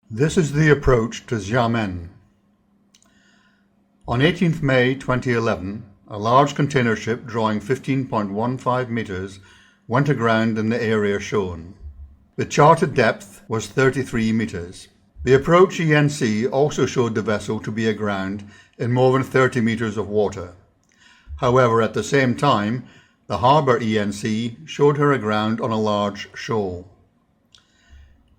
This is the approach to Xiamen. On 18th May 2011, a large container ship drawing 15.15 meters went aground in the area shown. The charted depth was 33 meters. The approach ENC also showed the vessel to be aground in more than 30 meters of water. However, at the same time, the harbour ENC showed her aground on a large shoal.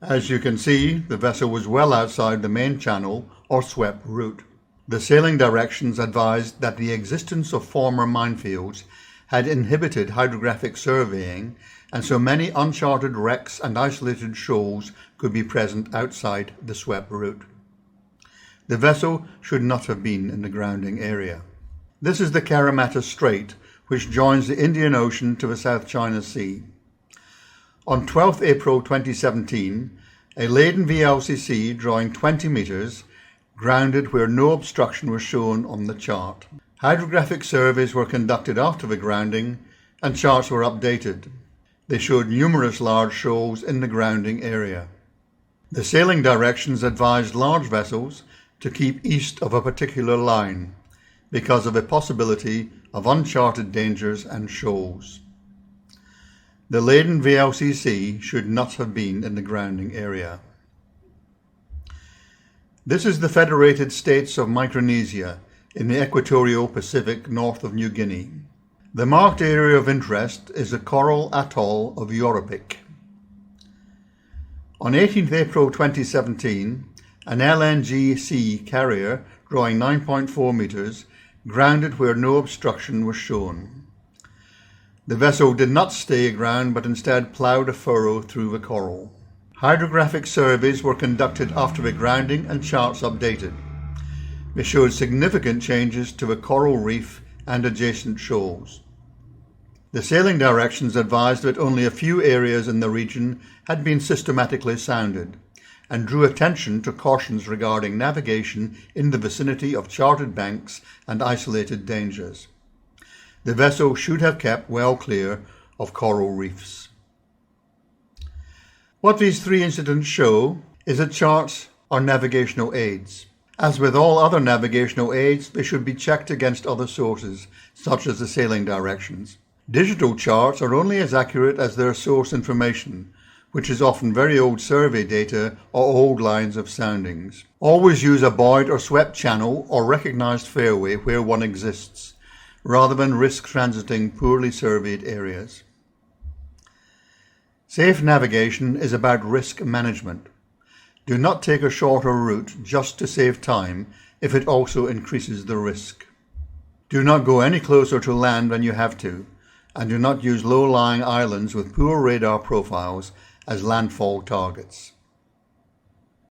As you can see, the vessel was well outside the main channel or swept route. The sailing directions advised that the existence of former minefields had inhibited hydrographic surveying, and so many uncharted wrecks and isolated shoals could be present outside the swept route. The vessel should not have been in the grounding area. This is the Karamata Strait, which joins the Indian Ocean to the South China Sea. On 12 April 2017, a laden VLCC drawing 20 meters grounded where no obstruction was shown on the chart. Hydrographic surveys were conducted after the grounding and charts were updated. They showed numerous large shoals in the grounding area. The sailing directions advised large vessels to keep east of a particular line because of a possibility of uncharted dangers and shoals. The laden VLCC should not have been in the grounding area. This is the Federated States of Micronesia in the equatorial Pacific north of New Guinea. The marked area of interest is the coral atoll of Yoripic. On 18th April 2017, an LNGC carrier drawing 9.4 meters grounded where no obstruction was shown. The vessel did not stay aground but instead ploughed a furrow through the coral. Hydrographic surveys were conducted after the grounding and charts updated. They showed significant changes to the coral reef and adjacent shoals. The sailing directions advised that only a few areas in the region had been systematically sounded and drew attention to cautions regarding navigation in the vicinity of charted banks and isolated dangers. The vessel should have kept well clear of coral reefs. What these three incidents show is that charts are navigational aids. As with all other navigational aids, they should be checked against other sources, such as the sailing directions. Digital charts are only as accurate as their source information, which is often very old survey data or old lines of soundings. Always use a buoyed or swept channel or recognized fairway where one exists, rather than risk transiting poorly surveyed areas. Safe navigation is about risk management. Do not take a shorter route just to save time if it also increases the risk. Do not go any closer to land than you have to, and do not use low-lying islands with poor radar profiles as landfall targets.